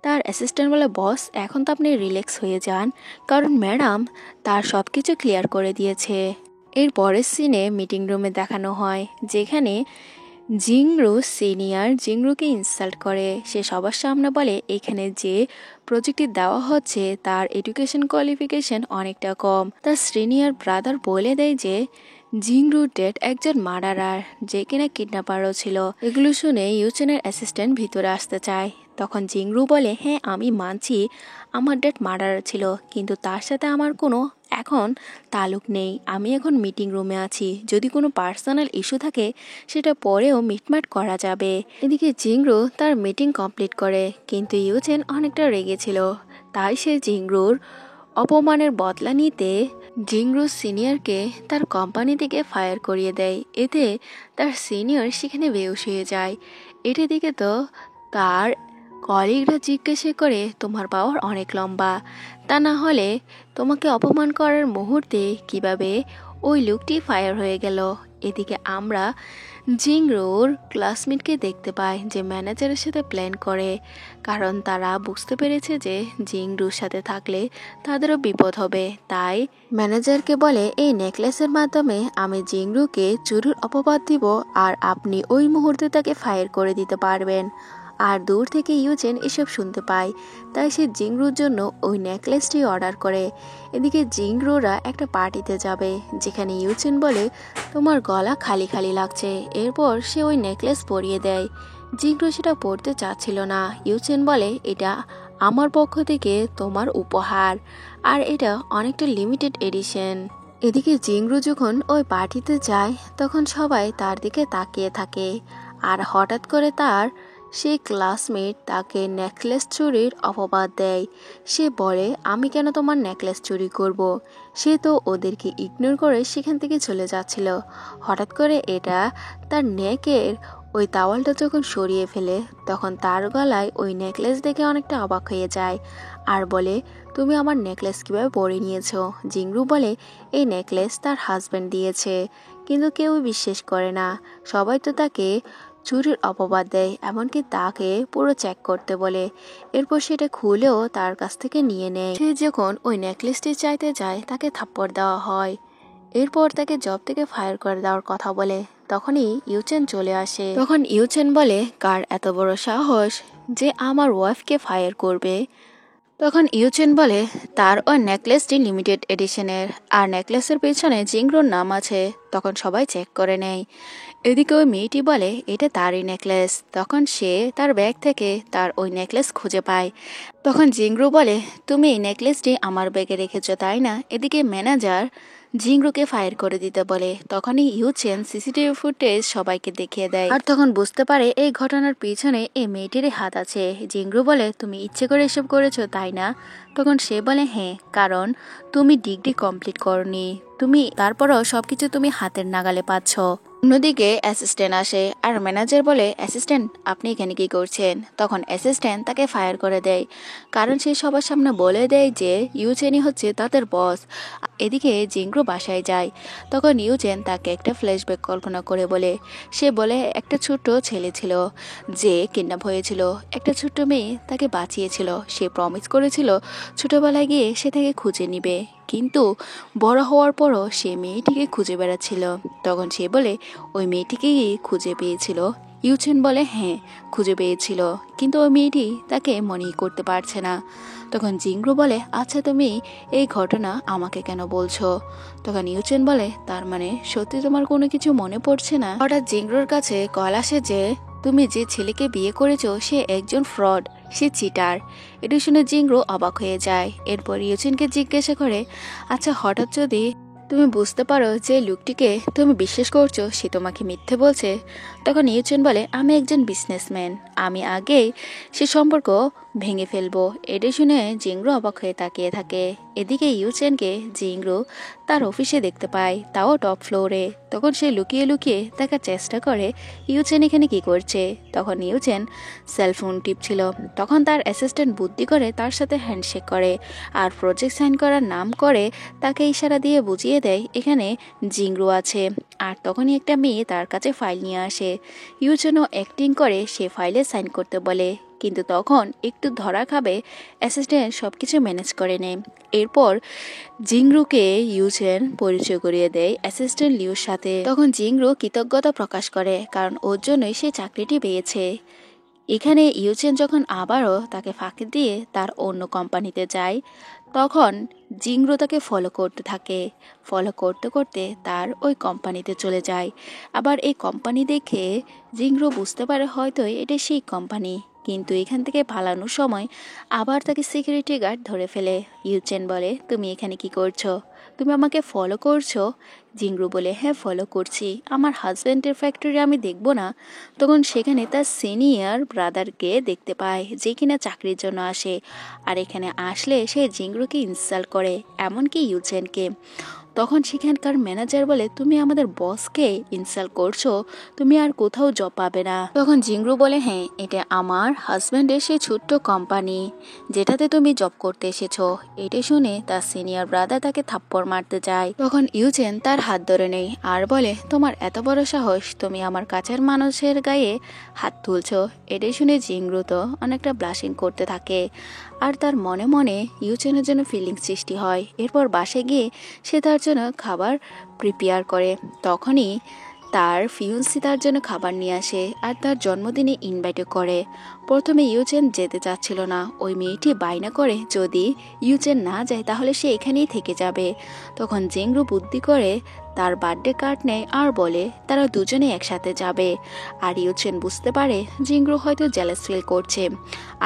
S1: তার অ্যাসিস্ট্যান্ট বলে বস এখন তো আপনি রিল্যাক্স হয়ে যান, কারণ ম্যাডাম তার সব কিছু ক্লিয়ার করে দিয়েছে। এর পরের সিনে মিটিং রুমে দেখানো হয় যেখানে জিংরু সিনিয়র জিংরুকে ইনসাল্ট করে। সে সবার সামনে বলে এখানে যে প্রজেক্টটি দেওয়া হচ্ছে তার এডুকেশন কোয়ালিফিকেশন অনেকটা কম। তার সিনিয়র ব্রাদার বলে দেয় যে জিংরু ডেড একজন মার্ডারার যে কিনা কিডন্যাপারও ছিল। এগুলো শুনে ইউজেনের অ্যাসিস্ট্যান্ট ভিতরে আসতে চায়। তখন জিংরু বলে, হ্যাঁ আমি মানছি আমার ড্যাড মার্ডারার ছিল, কিন্তু তার সাথে আমার কোনো এখন তালুক নেই। আমি এখন মিটিং রুমে আছি, যদি কোনো পার্সোনাল ইস্যু থাকে সেটা পরেও মিটমাট করা যাবে। এদিকে জিংরু তার মিটিং কমপ্লিট করে, কিন্তু ইউচেন অনেকটা রেগেছিল, তাই সে জিংরুর অপমানের বদলা নিতে জিংরু সিনিয়রকে তার কোম্পানি থেকে ফায়ার করিয়ে দেয়। এতে তার সিনিয়র সেখানে বেহুশ হয়ে যায়। এটা দিকে তো তার কলিগরা জিজ্ঞাসা করে, তোমার পাওয়ার অনেক লম্বা, তা না হলে তোমাকে অপমান করার মুহূর্তে কিভাবে ওই লোকটি ফায়ার হয়ে গেল। এদিকে আমরা জিংরুর ক্লাসমেটকে দেখতে পাই যে ম্যানেজারের সাথে প্ল্যান করে, কারণ তারা বুঝতে পেরেছে যে জিংরুর সাথে থাকলে তাদেরও বিপদ হবে। তাই ম্যানেজারকে বলে, এই নেকলেসের মাধ্যমে আমি জিংরুকে চুরির অপবাদ দিব, আর আপনি ওই মুহূর্তে তাকে ফায়ার করে দিতে পারবেন। আর দূর থেকে ইউচেন এসব শুনতে পায়, তাই সে জিংরুর জন্য ওই নেকলেসটি অর্ডার করে। এদিকে জিংরুরা একটা পার্টিতে যাবে, যেখানে ইউচেন বলে, তোমার গলা খালি খালি লাগছে। এরপর সে ওই নেকলেস পরিয়ে দেয়। জিংরু সেটা পরতে চাচ্ছিল না। ইউচেন বলে, এটা আমার পক্ষ থেকে তোমার উপহার, আর এটা অনেকটা লিমিটেড এডিশন। এদিকে জিংরু যখন ওই পার্টিতে যায়, তখন সবাই তার দিকে তাকিয়ে থাকে, আর হঠাৎ করে তার সেই ক্লাসমেট তাকে নেকলেস চুরির অপবাদ দেয়। সে বলে, আমি কেন তোমার নেকলেস চুরি করব। সে তো ওদেরকে ইগনোর করে সেখান থেকে চলে যাচ্ছিল। হঠাৎ করে এটা তার নেকের ওই তাওয়ালটা যখন সরিয়ে ফেলে, তখন তার গলায় ওই নেকলেস দেখে অনেকটা অবাক হয়ে যায়, আর বলে, তুমি আমার নেকলেস কিভাবে পরে নিয়েছো। জিংরু বলে, এই নেকলেস তার হাজব্যান্ড দিয়েছে, কিন্তু কেউ বিশ্বাস করে না। সবাই তো তাকে চুরির অপবাদ দেয়, এমনকি তাকে পুরো চেক করতে বলে। এরপর সেটা খুলেও তার কাছ থেকে নিয়ে নেয়। সে যখন ওই নেকলেসটি চাইতে যায়, তাকে থাপ্পড় দেওয়া হয়। এরপর তাকে জব থেকে ফায়ার করে দেওয়ার কথা বলে। তখনই ইউচেন চলে আসে। তখন ইউচেন বলে, কার এত বড় সাহস যে আমার ওয়াইফকে ফায়ার করবে। তখন ইউচেন বলে, তার ওই নেকলেসটি লিমিটেড এডিশনের, আর নেকলেসের পেছনে জিংরুর নাম আছে। তখন সবাই চেক করে নেয়। এদিকে ওই মেয়েটি বলে, এটা তারই নেকলেস। তখন সে তার ব্যাগ থেকে তার ওই নেকলেস খুঁজে পায়। তখন জিংরু বলে, তুমি এই নেকলেসটি আমার ব্যাগে রেখেছো তাই না। এদিকে ম্যানেজার জিংরুকে ফায়ার করে দিতে বলে। তখনই ইউচেন সিসিটিভি ফুটেজ সবাইকে দেখিয়ে দেয়, আর তখন বুঝতে পারে এই ঘটনার পিছনে এই মেয়েটিরই হাত আছে। জিংরু বলে, তুমি ইচ্ছে করে এসব করেছো তাই না। তখন সে বলে, হ্যাঁ, কারণ তুমি ডিগ্রি কমপ্লিট করনি, তুমি তারপরও সবকিছু তুমি হাতের নাগালে পাচ্ছ। অন্যদিকে অ্যাসিস্ট্যান্ট আসে, আর ম্যানেজার বলে, অ্যাসিস্ট্যান্ট আপনি এখানে কি করছেন। তখন অ্যাসিস্ট্যান্ট তাকে ফায়ার করে দেয়, কারণ সে সবার সামনে বলে দেয় যে ইউচেনই হচ্ছে তাদের বস। এদিকে জিংরু বাসায় যায়। তখন ইউচেন তাকে একটা ফ্ল্যাশব্যাক কল্পনা করে বলে, সে বলে, একটা ছোট্ট ছেলে ছিল যে কিডন্যাপ হয়েছিল, একটা ছোট্ট মেয়ে তাকে বাঁচিয়েছিল। সে প্রমিস করেছিল ছোটবেলায় গিয়ে সে তাকে খুঁজে নিবে, কিন্তু বড় হওয়ার পরও সে মেয়েটিকে খুঁজে বেড়াচ্ছিল। তখন সে বলে, ওই মেয়েটিকেই খুঁজে পেয়েছিল। ইউচেন বলে, হ্যাঁ খুঁজে পেয়েছিল, কিন্তু ওই মেয়েটি তাকে মনেই করতে পারছে না। তখন জিংরু বলে, আচ্ছা তুমি এই ঘটনা আমাকে কেন বলছো। তখন ইউচেন বলে, তার মানে সত্যি তোমার কোনো কিছু মনে পড়ছে না। হঠাৎ জিংরুর কাছে কল আসে যে তুমি যে ছেলেকে বিয়ে করেছো সে একজন ফ্রড, সে চিটার। এটা শুনে জিংরু অবাক হয়ে যায়। এরপর ইউচেনকে জিজ্ঞাসা করে, আচ্ছা হঠাৎ যদি তুমি বুঝতে পারো যে লোকটিকে তুমি বিশ্বাস করছো সে তোমাকে মিথ্যে বলছে। তখন ইউচেন বলে, আমি একজন বিজনেসম্যান, আমি আগেই সে সম্পর্ক ভেঙে ফেলবো। এটা শুনে জিংরু অবাক হয়ে তাকিয়ে থাকে। এদিকে ইউচেনকে জিংরু তার অফিসে দেখতে পায়, তাও টপ ফ্লোরে। তখন সে লুকিয়ে লুকিয়ে দেখার চেষ্টা করে ইউচেন এখানে কি করছে। তখন ইউচেন সেলফোন টিপছিল। তখন তার অ্যাসিস্ট্যান্ট বুদ্ধি করে তার সাথে হ্যান্ডশেক করে, আর প্রজেক্ট সাইন করার নাম করে তাকে ইশারা দিয়ে বুঝিয়ে দেয় এখানে জিংরু আছে। আর তখনই একটা মেয়ে তার কাছে ফাইল নিয়ে আসে। ইউচেনও অ্যাক্টিং করে সে ফাইলে সাইন করতে বলে, কিন্তু তখন একটু ধরা খাবে, অ্যাসিস্ট্যান্ট সবকিছু ম্যানেজ করে নেয়। এরপর জিংরুকে ইউচেন পরিচয় করিয়ে দেয় অ্যাসিস্ট্যান্ট লিউর সাথে। তখন জিংরু কৃতজ্ঞতা প্রকাশ করে, কারণ ওর জন্যই সে চাকরিটি পেয়েছে। এখানে ইউচেন যখন আবারও তাকে ফাঁকি দিয়ে তার অন্য কোম্পানিতে যায়, তখন জিংরু তাকে ফলো করতে থাকে। ফলো করতে করতে তার ওই কোম্পানিতে চলে যায়। আবার এই কোম্পানি দেখে জিংরু বুঝতে পারে হয়তো এটা সেই কোম্পানি, কিন্তু এখান থেকে পালানোর সময় আবার তাকে সিকিউরিটি গার্ড ধরে ফেলে। ইউচেন বলে, তুমি এখানে কি করছো? তুমি আমাকে ফলো করছো? জিংরু বলে, হ্যাঁ ফলো করছি, আমার হাজব্যান্ডের ফ্যাক্টরি আমি দেখব না? তখন সেখানে তার সিনিয়র ব্রাদারকে দেখতে পায়, যে কিনা চাকরির জন্য আসে। আর এখানে আসলে সে জিংরুকে ইনসাল্ট করে, এমনকি ইউচেনকে। তখন সেখানকার ম্যানেজার বলে, তুমি আমাদের বসকে ইনসাল্ট করছো, তুমি আর কোথাও জব পাবে না। তখন জিংরু বলে, হ্যাঁ এটা আমার হাজব্যান্ডের সেই ছোট্ট কোম্পানি যেটাতে তুমি জব করতে এসেছো। এটা শুনে তার সিনিয়র ব্রাদার তাকে থাপ্পড় মারতে যায়। তখন ইউচেন তার হাত ধরে নেয় আর বলে, তোমার এত বড় সাহস, তুমি আমার কাছের মানুষের গায়ে হাত তুলছো। এটা শুনে জিংরু তো অনেকটা ব্লাশিং করতে থাকে, আর তার মনে মনে ইউচেনের জন্য ফিলিংস সৃষ্টি হয়। এরপর বাসে গিয়ে সে তার জন্য খাবার প্রিপেয়ার করে। তখনই তার ফিউন্সি তার জন্য খাবার নিয়ে আসে আর তার জন্মদিনে ইনভাইটও করে। প্রথমে ইউচেন যেতে চাচ্ছিল না, ওই মেয়েটি বায়না করে যদি ইউচেন না যায় তাহলে সে এখানেই থেকে যাবে। তখন জিংরু বুদ্ধি করে তার বার্থডে কার্ড নেয় আর বলে তারা দুজনে একসাথে যাবে। আর ইউচেন বুঝতে পারে জিংরু হয়তো জেলাস ফিল করছে,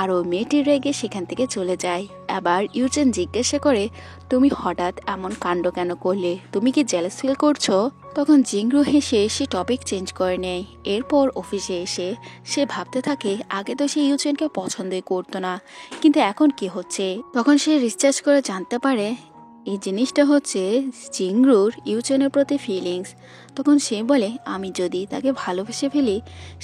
S1: আর ওই মেয়েটির রেগে সেখান থেকে চলে যায়। আবার ইউচেন জিজ্ঞাসা করে, তুমি হঠাৎ এমন কাণ্ড কেন করলে? তুমি কি জেলাস ফিল করছো? তখন জিংরু হেসে সে টপিক চেঞ্জ করে নেয়। এরপর অফিসে এসে সে ভাবতে থাকে, আগে তো সে ইউচেনকে পছন্দই করতো না, কিন্তু এখন কি হচ্ছে? তখন সে রিসার্চ করে জানতে পারে এই জিনিসটা হচ্ছে জিংরুর ইউচেনের প্রতি ফিলিংস। তখন সে বলে, আমি যদি তাকে ভালোবেসে ফেলি,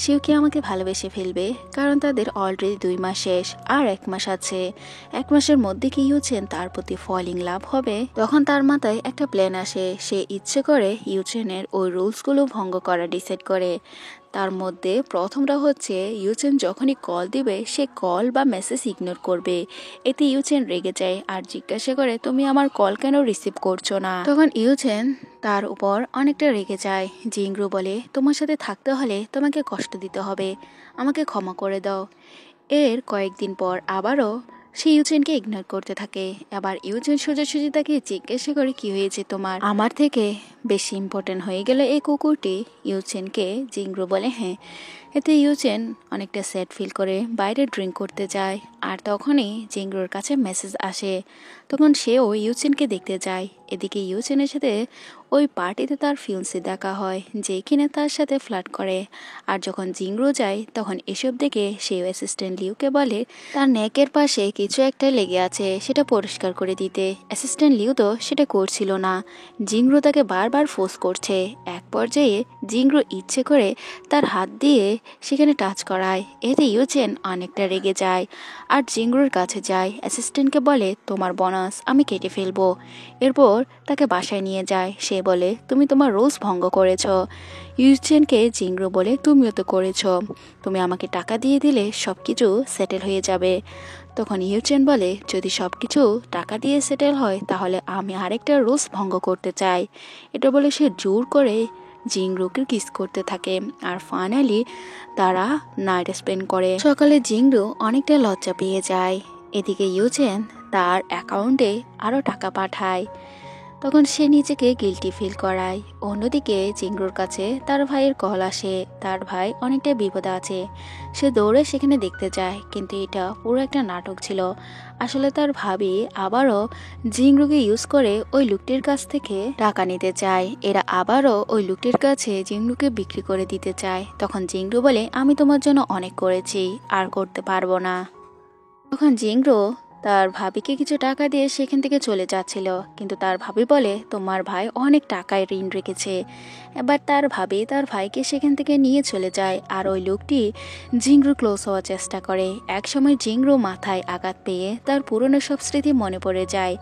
S1: সেও কি আমাকে ভালোবেসে ফেলবে? কারণ তাদের অলরেডি 2 মাস শেষ, আর 1 মাস আছে। 1 মাসের মধ্যে কি ইউচেন তার প্রতি ফলিং লাভ হবে? তখন তার মাথায় একটা প্ল্যান আসে। সে ইচ্ছে করে ইউচেনের ওই রুলসগুলো ভঙ্গ করা ডিসাইড করে। তার মধ্যে প্রথমটা হচ্ছে, ইউচেন যখনই কল দিবে সে কল বা মেসেজ ইগনোর করবে। এতে ইউচেন রেগে যায় আর জিজ্ঞাসা করে, তুমি আমার কল কেন রিসিভ করছো না? তখন ইউচেন তার উপর অনেকটা রেগে যায়। জিংরু বলে, তোমার সাথে থাকতে হলে তোমাকে কষ্ট দিতে হবে, আমাকে ক্ষমা করে দাও। এর কয়েকদিন পর আবারও সে ইউচেনকে ইগনোর করতে থাকে। আবার ইউচেন সোজাসুজি তাকে জিজ্ঞাসা করে, কি হয়েছে তোমার? আমার থেকে বেশি ইম্পর্টেন্ট হয়ে গেল এই কুকুরটি ইউচেনকে? জিংরু বলে, হ্যাঁ। এতে ইউচেন অনেকটা স্যাড ফিল করে বাইরে ড্রিঙ্ক করতে যায়। আর তখনই জিংরুর কাছে মেসেজ আসে। তখন সেও ইউচেনকে দেখতে যায়। এদিকে ইউচেনের সাথে ওই পার্টিতে তার ফিউন্সি দেখা হয়, যে কিনা তার সাথে ফ্লার্ট করে। আর যখন জিংরু যায় তখন এসব দেখে সেও অ্যাসিস্ট্যান্ট লিউকে বলে তার নেকের পাশে কিছু একটা লেগে আছে, সেটা পরিষ্কার করে দিতে। অ্যাসিস্ট্যান্ট লিউ তো সেটা করছিল না। জিংরু তাকে বারবার ফোর্স করছে। এক পর্যায়ে জিংরু ইচ্ছে করে তার হাত দিয়ে সেখানে টাচ করায়। এতে ইউচেন অনেকটা রেগে যায় আর জিংরুর কাছে যায়, অ্যাসিস্ট্যান্টকে বলে, তোমার বোনাস আমি কেটে ফেলবো। এরপর তাকে বাসায় নিয়ে যায়। সে বলে, তুমি তোমার রুলস ভঙ্গ করেছ। ইউচেনকে জিংরু বলে, তুমিও তো করেছ, তুমি আমাকে টাকা দিয়ে দিলে সব কিছু সেটেল হয়ে যাবে। তখন ইউচেন বলে, যদি সব কিছু টাকা দিয়ে সেটেল হয় তাহলে আমি আরেকটা রুলস ভঙ্গ করতে চাই। এটা বলে সে জোর করে জিংরুকে কিস করতে থাকে। আর ফাইনালি তারা নাইট স্পেন্ড করে। সকালে জিংরু অনেকটা লজ্জা পেয়ে যায়। এদিকে ইউচেন তার অ্যাকাউন্টে আরও টাকা পাঠায়। তখন সে নিজেকে গিল্টি ফিল করায়। অন্যদিকে জিংরুর কাছে তার ভাইয়ের কল আসে, তার ভাই অনেকটা বিপদে আছে। সে দৌড়ে সেখানে দেখতে যায়, কিন্তু এটা পুরো একটা নাটক ছিল। আসলে তার ভাবি আবারও জিংরুকে ইউজ করে ওই লোকটির কাছ থেকে টাকা নিতে চায়। এরা আবারও ওই লোকটির কাছে জিংরুকে বিক্রি করে দিতে চায়। তখন জিংরু বলে, আমি তোমার জন্য অনেক করেছি, আর করতে পারবো না। তখন জিংরু তার ভাবিকে কিছু টাকা দিয়ে সেখান থেকে চলে যাচ্ছিল, কিন্তু তার ভাবি বলে, তোমার ভাই অনেক টাকায় ঋণ রেখেছে। এবার তার ভাবি তার ভাইকে সেখান থেকে নিয়ে চলে যায়। আর ওই লোকটি জিংরু ক্লোজ হওয়ার চেষ্টা করে। একসময় জিংরু মাথায় আঘাত পেয়ে তার পুরনো সব স্মৃতি মনে পড়ে যায়,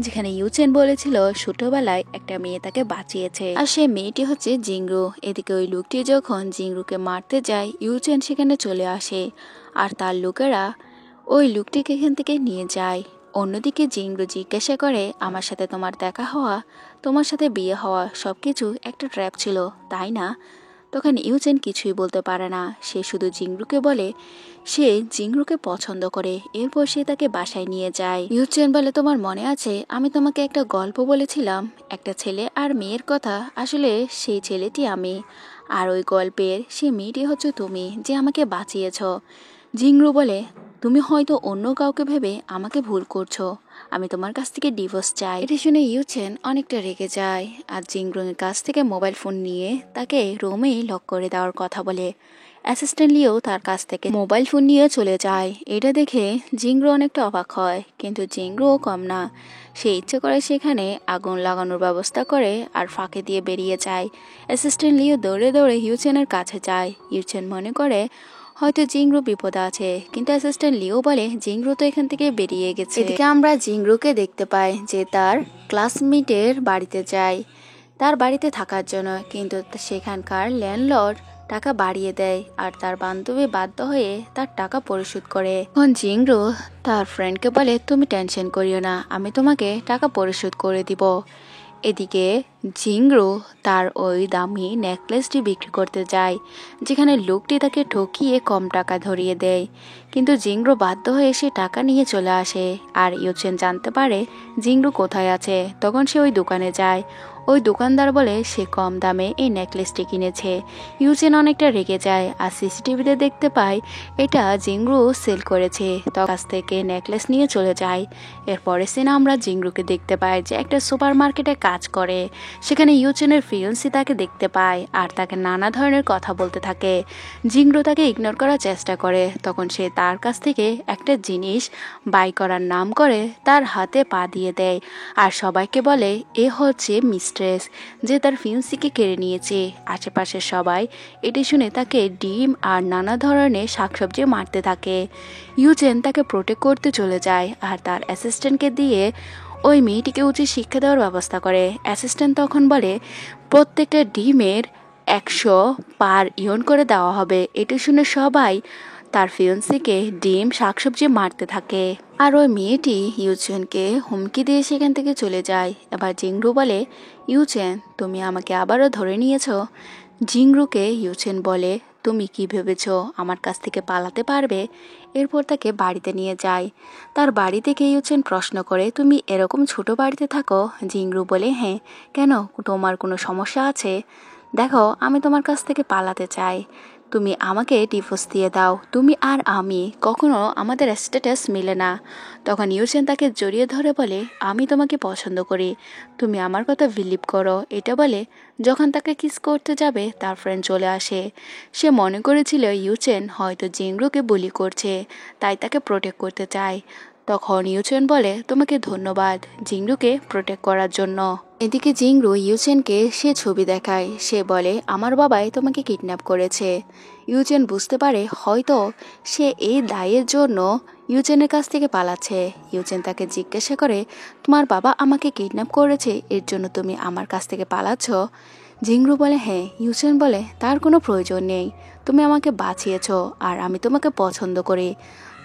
S1: যেখানে ইউচেন বলেছিল ছোটবেলায় একটা মেয়ে তাকে বাঁচিয়েছে, আর সে মেয়েটি হচ্ছে জিংরু। এদিকে ওই লোকটি যখন জিংরুকে মারতে যায়, ইউচেন সেখানে চলে আসে আর তার লোকেরা ওই লোকটিকে এখান থেকে নিয়ে যায়। অন্যদিকে জিংরু জিজ্ঞাসা করে, আমার সাথে তোমার দেখা হওয়া, তোমার সাথে বিয়ে হওয়া সবকিছু একটা ট্র্যাপ ছিল, তাই না? তখন ইউচেন কিছুই বলতে পারে না। সে শুধু জিংরুকে বলে সে জিংরুকে পছন্দ করে। এরপর সে তাকে বাসায় নিয়ে যায়। ইউচেন বলে, তোমার মনে আছে আমি তোমাকে একটা গল্প বলেছিলাম, একটা ছেলে আর মেয়ের কথা? আসলে সেই ছেলেটি আমি, আর ওই গল্পের সে মেয়েটি হচ্ছে তুমি, যে আমাকে বাঁচিয়েছ। জিংরু বলে, তুমি হয়তো অন্য কাউকে ভেবে আমাকে ভুল করছো, আমি তোমার কাছ থেকে ডিভোর্স চাই। এটা শুনে ইউচেন অনেকটা রেগে যায় আর জিংরুংয়ের কাছ থেকে মোবাইল ফোন নিয়ে তাকে রুমে লক করে দেওয়ার কথা বলে। অ্যাসিস্ট্যান্ট লিও তার কাছ থেকে মোবাইল ফোন নিয়ে চলে যায়। এটা দেখে জিংরু অনেকটা অবাক হয়, কিন্তু জিংরুও কম না। সে ইচ্ছে করে সেখানে আগুন লাগানোর ব্যবস্থা করে আর ফাঁকে দিয়ে বেরিয়ে যায়। অ্যাসিস্ট্যান্ট লিও দৌড়ে দৌড়ে ইউচেনের কাছে যায়। ইউচেন মনে করে হয়তো জিংরু বিপদে আছে, কিন্তু অ্যাসিস্ট্যান্ট লিও বলে জিংরু তো এখান থেকে বেরিয়ে গেছে। এদিকে আমরা জিংরুকে দেখতে পাই যে তার ক্লাসমেটের বাড়িতে যায় তার বাড়িতে থাকার জন্য, কিন্তু সেখানকার ল্যান্ডলর্ড টাকা বাড়িয়ে দেয় আর তার বান্ধবী বাধ্য হয়ে তার টাকা পরিশোধ করে। এখন জিংরু তার ফ্রেন্ডকে বলে, তুমি টেনশন করিও না, আমি তোমাকে টাকা পরিশোধ করে দিব। এদিকে জিংরু তার ওই দামি নেকলেসটি বিক্রি করতে যায়, যেখানে লোকটি তাকে ঠকিয়ে কম টাকা ধরিয়ে দেয়, কিন্তু জিংরু বাধ্য হয়ে সে টাকা নিয়ে চলে আসে। আর ইউচেন জানতে পারে জিংরু কোথায় আছে। তখন সে ওই দোকানে যায়। ওই দোকানদার বলে সে কম দামে এই নেকলেসটি কিনেছে। ইউচেন অনেকটা রেগে যায় আর সিসিটিভিতে দেখতে পায় এটা জিংরু সেল করেছে। তার কাছ থেকে নেকলেস নিয়ে চলে যায়। এরপরে সিনে আমরা জিংরুকে দেখতে পাই যে একটা সুপার মার্কেটে কাজ করে। সেখানে ইউচেনের ফিয়ন্সি তাকে দেখতে পায় আর তাকে নানা ধরনের কথা বলতে থাকে। জিংরু তাকে ইগনোর করার চেষ্টা করে। তখন সে তার কাছ থেকে একটা জিনিস বাই করার নাম করে তার হাতে পা দিয়ে দেয় আর সবাইকে বলে এ হচ্ছে মিস্ট্রেস, যে তার ফিয়ন্সিকে কেড়ে নিয়েছে। আশেপাশের সবাই এটি শুনে তাকে ডিম আর নানা ধরনের শাকসবজি মারতে থাকে। ইউচেন তাকে প্রোটেক্ট করতে চলে যায় আর তার অ্যাসিস্ট্যান্টকে দিয়ে ওই মেয়েটিকে উচিত শিক্ষা দেওয়ার ব্যবস্থা করে। অ্যাসিস্ট্যান্ট তখন বলে প্রত্যেকটা ডিমের 100 পার ইয়ন করে দেওয়া হবে। এটি শুনে সবাই তার ফিয়ন্সিকে ডিম শাকসবজি মারতে থাকে আর ওই মেয়েটি ইউচেনকে হুমকি দিয়ে সেখান থেকে চলে যায়। এবার জিংরু বলে, ইউচেন তুমি আমাকে আবারও ধরে নিয়েছো। জিংরুকে ইউচেন বলে, তুমি কি ভেবেছ আমার কাছ থেকে পালাতে পারবে? এরপর তাকে বাড়িতে নিয়ে যায়। তার বাড়ি থেকে ইউচেন প্রশ্ন করে, তুমি এরকম ছোট বাড়িতে থাকো? জিংরু বলে, হ্যাঁ। কেন, তোমার কোনো সমস্যা আছে? দেখো, আমি তোমার কাছ থেকে পালাতে চাই, তুমি আমাকে ডিভোর্স দিয়ে দাও। তুমি আর আমি কখনো আমাদের স্ট্যাটাস মিলে না। তখন ইউচেন তাকে জড়িয়ে ধরে বলে, আমি তোমাকে পছন্দ করি, তুমি আমার কথা বিলিভ করো। এটা বলে যখন তাকে কিস করতে যাবে তার ফ্রেন্ড চলে আসে। সে মনে করেছিল ইউচেন হয়তো জিংরুকে বুলি করছে, তাই তাকে প্রোটেক্ট করতে চায়। তখন ইউচেন বলে, তোমাকে ধন্যবাদ জিংরুকে প্রোটেক্ট করার জন্য। এদিকে জিংরু ইউচেনকে সে ছবি দেখায়। সে বলে, আমার বাবাই তোমাকে কিডন্যাপ করেছে। ইউচেন বুঝতে পারে হয়তো সে এই দায়ের জন্য ইউচেনের কাছ থেকে পালাচ্ছে। ইউচেন তাকে জিজ্ঞাসা করে, তোমার বাবা আমাকে কিডন্যাপ করেছে, এর জন্য তুমি আমার কাছ থেকে পালাচ্ছ? জিংরু বলে, হ্যাঁ। ইউচেন বলে, তার কোনো প্রয়োজন নেই, তুমি আমাকে বাঁচিয়েছ আর আমি তোমাকে পছন্দ করি।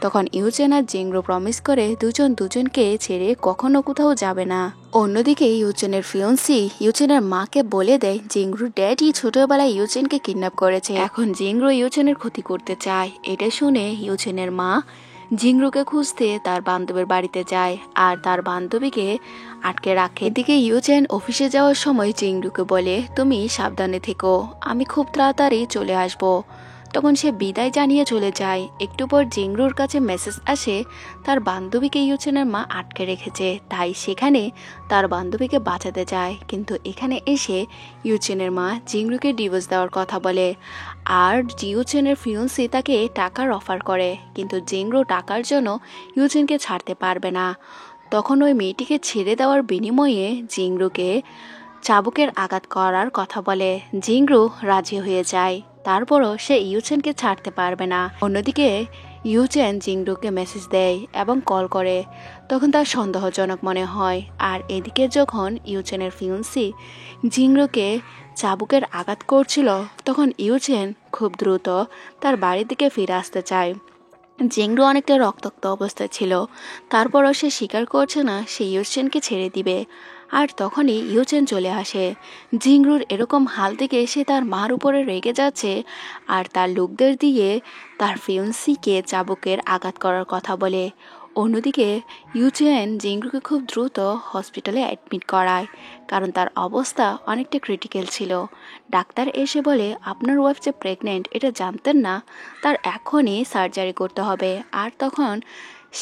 S1: তখন ইউচেন আর জিংরু প্রমিস করে দুজন দুজনকে ছেড়ে কখনো কোথাও যাবে না। অন্যদিকে ইউচেনের ফিয়ন্সি ইউচেনের মাকে বলে দেয় জিংরুর ড্যাডি ছোটবেলায় ইউচেনকে কিডন্যাপ করেছে, এখন জিংরু ইউচেনের ক্ষতি করতে চায়। এটা শুনে ইউচেনের মা জিংরুকে খুঁজতে তার বান্ধবীর বাড়িতে যায় আর তার বান্ধবীকে আটকে রাখে। এদিকে ইউচেন অফিসে যাওয়ার সময় জিংরুকে বলে, তুমি সাবধানে থেকো, আমি খুব তাড়াতাড়ি চলে আসব। তখন সে বিদায় জানিয়ে চলে যায়। একটু পর জিংরুর কাছে মেসেজ আসে তার বান্ধবীকে ইউচেনের মা আটকে রেখেছে, তাই সেখানে তার বান্ধবীকে বাঁচাতে যায়। কিন্তু এখানে এসে ইউচেনের মা জিংরুকে ডিভোর্স দেওয়ার কথা বলে আর ইউচেনের ফিয়ন্সি তাকে টাকার অফার করে, কিন্তু জিংরু টাকার জন্য ইউচেনকে ছাড়তে পারবে না। তখন ওই মেয়েটিকে ছেড়ে দেওয়ার বিনিময়ে জিংরুকে চাবুকের আঘাত করার কথা বলে। জিংরু রাজি হয়ে যায়, তারপরও সে ইউচেনকে ছাড়তে পারবে না। অন্যদিকে ইউচেন জিংরুকে মেসেজ দেয় এবং কল করে, তখন তার সন্দেহজনক মনে হয়। আর এদিকে যখন ইউচেনের ফিয়ন্সি জিংরুকে চাবুকের আঘাত করছিল, তখন ইউচেন খুব দ্রুত তার বাড়ির দিকে ফিরে আসতে চায়। জিংরু অনেকটা রক্তাক্ত অবস্থায় ছিল, তারপরও সে স্বীকার করছে না সে ইউচেনকে ছেড়ে দিবে। আর তখনই ইউচেন চলে আসে। জিংরুর এরকম হাল থেকে সে তার মার উপরে রেগে যাচ্ছে আর তার লোকদের দিয়ে তার ফিয়ন্সিকে চাবুকের আঘাত করার কথা বলে। অন্যদিকে ইউচেন জিংরুকে খুব দ্রুত হসপিটালে অ্যাডমিট করায়, কারণ তার অবস্থা অনেকটা ক্রিটিক্যাল ছিল। ডাক্তার এসে বলে আপনার ওয়াইফ যে প্রেগনেন্ট এটা জানতেন না, তার এখনই সার্জারি করতে হবে। আর তখন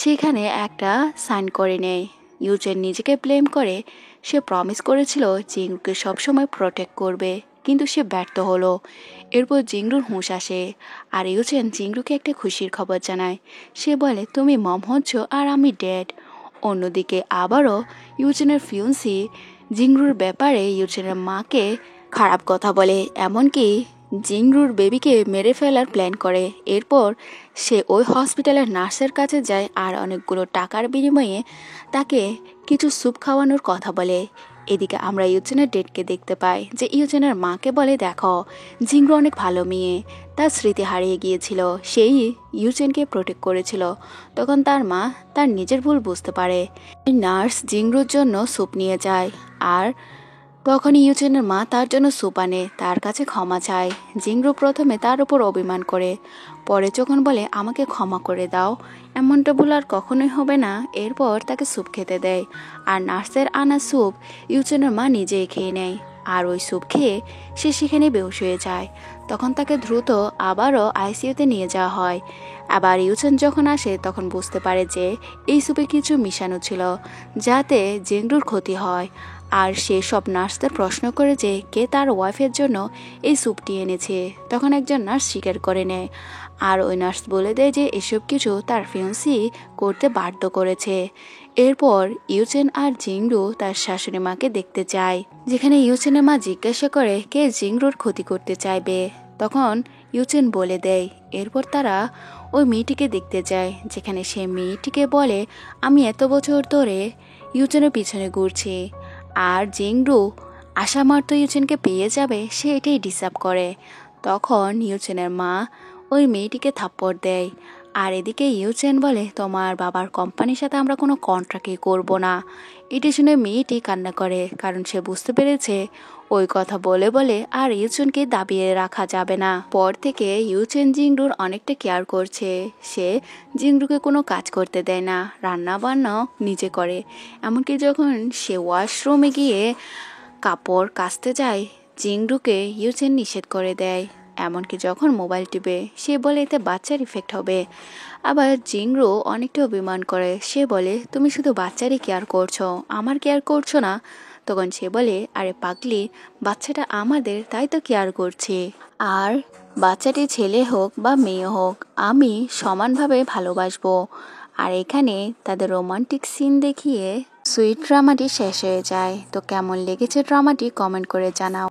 S1: সেখানে একটা সাইন করে নেয়। ইউচেন নিজেকে ব্লেম করে, সে প্রমিস করেছিল জিংরুকে সবসময় প্রোটেক্ট করবে, কিন্তু সে ব্যর্থ হলো। এরপর জিংরুর হুঁশ আসে, আর ইউচেন জিংরুকে একটা খুশির খবর জানায়। সে বলে তুমি মম হচ্ছ আর আমি ড্যাড। অন্যদিকে আবারও ইউচেনের ফিউন্সি জিংরুর ব্যাপারে ইউচেনের মাকে খারাপ কথা বলে, এমনকি জিংরুর বেবিকে মেরে ফেলার প্ল্যান করে। এরপর সে ওই হসপিটালের নার্সের কাছে যায় আর অনেকগুলো টাকার বিনিময়ে তাকে কিছু স্যুপ খাওয়ানোর কথা বলে। এদিকে আমরা ইউচেনের ডেটকে দেখতে পাই, যে ইউচেনের মাকে বলে দেখো জিংরু অনেক ভালো মেয়ে, তার স্মৃতি হারিয়ে গিয়েছিল, সেই ইউচেনকে প্রোটেক্ট করেছিল। তখন তার মা তার নিজের ভুল বুঝতে পারে। নার্স জিংরুর জন্য স্যুপ নিয়ে যায়, আর তখন ইউচেনের মা তার জন্য স্যুপ আনে, তার কাছে ক্ষমা চায়। জিংরু প্রথমে তার উপর অভিমান করে, পরে যখন বলে আমাকে ক্ষমা করে দাও, এমনটা ভুল আর কখনোই হবে না, এরপর তাকে স্যুপ খেতে দেয়। আর নার্সের আনা স্যুপ ইউচেনের মা নিজেই খেয়ে নেয়, আর ওই স্যুপ খেয়ে সে সেখানে বেহুশ হয়ে যায়। তখন তাকে দ্রুত আবারও আইসিইউতে নিয়ে যাওয়া হয়। আবার ইউচেন যখন আসে তখন বুঝতে পারে যে এই স্যুপে কিছু মিশানো ছিল, যাতে জিংরুর ক্ষতি হয়। আর সে সব নার্সদের প্রশ্ন করে যে কে তার ওয়াইফের জন্য এই স্যুপটি এনেছে। তখন একজন নার্স স্বীকার করে নেয়, আর ওই নার্স বলে দেয় যে এসব কিছু তার ফিয়ান্সি করতে বাধ্য করেছে। এরপর ইউচেন আর জিংরু তার শাশুড়ি মাকে দেখতে যায়, যেখানে ইউচেনের মা জিজ্ঞাসা করে কে জিংরুর ক্ষতি করতে চাইবে। তখন ইউচেন বলে দেয়। এরপর তারা ওই মেয়েটিকে দেখতে যায়, যেখানে সে মেয়েটিকে বলে আমি এত বছর ধরে ইউচেনের পিছনে ঘুরছি, আর জিংরু আশা মাত্র ইউচেনকে পেয়ে যাবে সে এটাই ডিসার্ভ করে। তখন ইউচেনের মা ওই মেয়েটিকে থাপ্পড় দেয়। আর এদিকে ইউচেন বলে তোমার বাবার কোম্পানির সাথে আমরা কোনো কন্ট্রাক্টই করব না। এটি শুনে মেয়েটি কান্না করে, কারণ সে বুঝতে পেরেছে ওই কথা বলে বলে আর ইউচেনকে দাবিয়ে রাখা যাবে না। পর থেকে ইউচেন জিংরুর অনেকটা কেয়ার করছে। সে জিংরুকে কোনো কাজ করতে দেয় না, রান্না বান্নাও নিজে করে। এমনকি যখন সে ওয়াশরুমে গিয়ে কাপড় কাচতে যায়, জিংরুকে ইউচেন নিষেধ করে দেয়। এমনকি যখন মোবাইল টিপে সে বলে এতে বাচ্চার ইফেক্ট হবে। আবার জিংরু অনেকটা অভিমান করে, সে বলে তুমি শুধু বাচ্চারই কেয়ার করছো, আমার কেয়ার করছো না। তখন সে বলে আরে পাগলি, বাচ্চাটা আমাদের, তাই তো কেয়ার করছি। আর বাচ্চাটি ছেলে হোক বা মেয়ে হোক আমি সমানভাবে ভালোবাসবো। আর এখানে তাদের রোমান্টিক সিন দেখিয়ে সুইট ড্রামাটি শেষ হয়ে যায়। তো কেমন লেগেছে ড্রামাটি কমেন্ট করে জানাও।